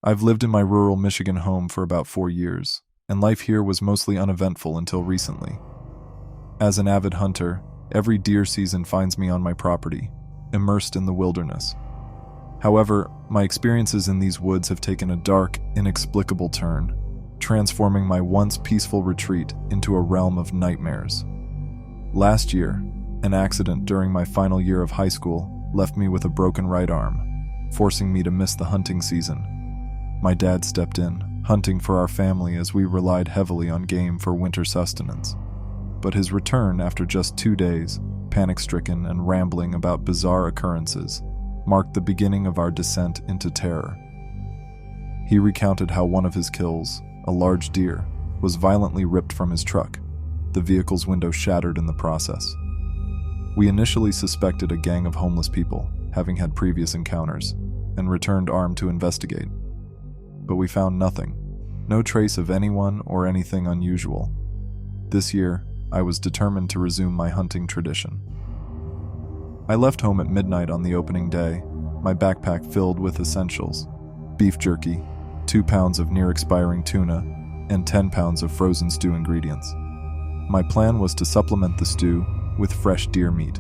I've lived in my rural Michigan home for about 4 years, and life here was mostly uneventful until recently. As an avid hunter, every deer season finds me on my property, immersed in the wilderness. However, my experiences in these woods have taken a dark, inexplicable turn, transforming my once peaceful retreat into a realm of nightmares. Last year, an accident during my final year of high school left me with a broken right arm, forcing me to miss the hunting season. My dad stepped in, hunting for our family as we relied heavily on game for winter sustenance. But his return after just 2 days, panic-stricken and rambling about bizarre occurrences, marked the beginning of our descent into terror. He recounted how one of his kills, a large deer, was violently ripped from his truck, the vehicle's window shattered in the process. We initially suspected a gang of homeless people, having had previous encounters, and returned armed to investigate. But we found nothing, no trace of anyone or anything unusual. This year, I was determined to resume my hunting tradition. I left home at midnight on the opening day, my backpack filled with essentials: beef jerky, 2 pounds of near-expiring tuna, and 10 pounds of frozen stew ingredients. My plan was to supplement the stew with fresh deer meat.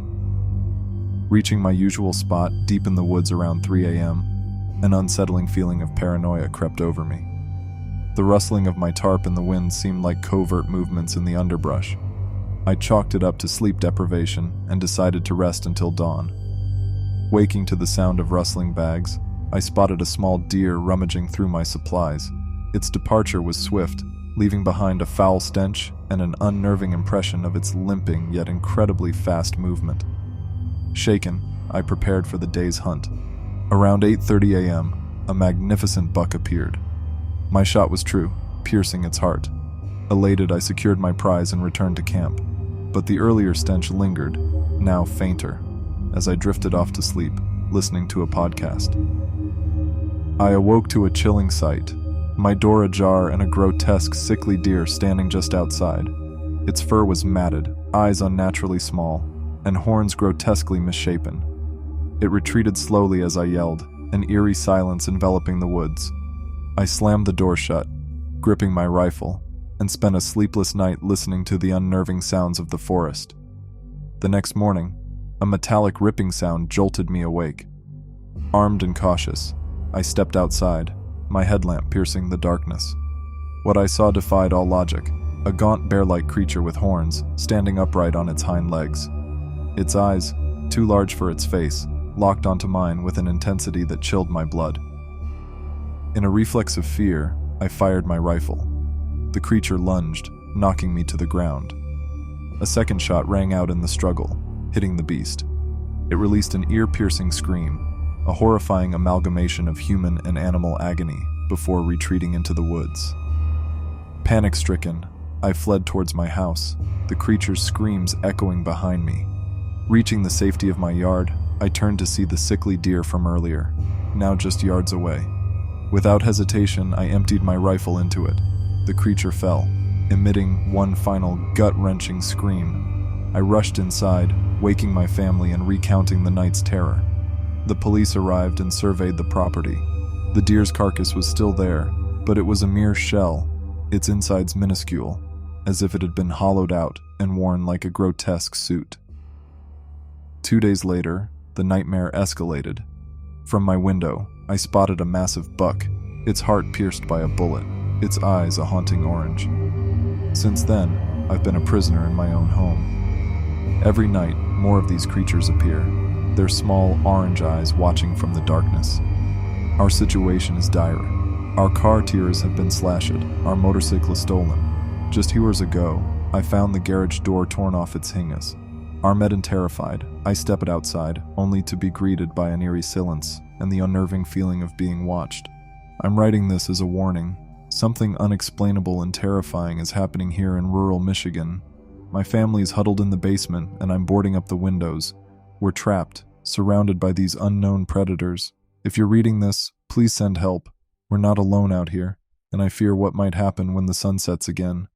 Reaching my usual spot deep in the woods around 3 a.m., an unsettling feeling of paranoia crept over me. The rustling of my tarp in the wind seemed like covert movements in the underbrush. I chalked it up to sleep deprivation and decided to rest until dawn. Waking to the sound of rustling bags, I spotted a small deer rummaging through my supplies. Its departure was swift, leaving behind a foul stench and an unnerving impression of its limping yet incredibly fast movement. Shaken, I prepared for the day's hunt. Around 8:30 a.m., a magnificent buck appeared. My shot was true, piercing its heart. Elated, I secured my prize and returned to camp. But the earlier stench lingered, now fainter, as I drifted off to sleep, listening to a podcast. I awoke to a chilling sight, my door ajar and a grotesque, sickly deer standing just outside. Its fur was matted, eyes unnaturally small, and horns grotesquely misshapen. It retreated slowly as I yelled, an eerie silence enveloping the woods. I slammed the door shut, gripping my rifle, and spent a sleepless night listening to the unnerving sounds of the forest. The next morning, a metallic ripping sound jolted me awake. Armed and cautious, I stepped outside, my headlamp piercing the darkness. What I saw defied all logic, a gaunt bear-like creature with horns, standing upright on its hind legs. Its eyes, too large for its face, locked onto mine with an intensity that chilled my blood. In a reflex of fear, I fired my rifle. The creature lunged, knocking me to the ground. A second shot rang out in the struggle, hitting the beast. It released an ear-piercing scream, a horrifying amalgamation of human and animal agony, before retreating into the woods. Panic-stricken, I fled towards my house, the creature's screams echoing behind me. Reaching the safety of my yard, I turned to see the sickly deer from earlier, now just yards away. Without hesitation, I emptied my rifle into it. The creature fell, emitting one final gut-wrenching scream. I rushed inside, waking my family and recounting the night's terror. The police arrived and surveyed the property. The deer's carcass was still there, but it was a mere shell, its insides minuscule, as if it had been hollowed out and worn like a grotesque suit. 2 days later, the nightmare escalated. From my window, I spotted a massive buck, its heart pierced by a bullet, its eyes a haunting orange. Since then, I've been a prisoner in my own home. Every night, more of these creatures appear, their small orange eyes watching from the darkness. Our situation is dire. Our car tiers have been slashed, our motorcycle stolen. Just hours ago, I found the garage door torn off its hinges. Armed and terrified, I stepped outside, only to be greeted by an eerie silence and the unnerving feeling of being watched. I'm writing this as a warning. Something unexplainable and terrifying is happening here in rural Michigan. My family is huddled in the basement, and I'm boarding up the windows. We're trapped, surrounded by these unknown predators. If you're reading this, please send help. We're not alone out here, and I fear what might happen when the sun sets again.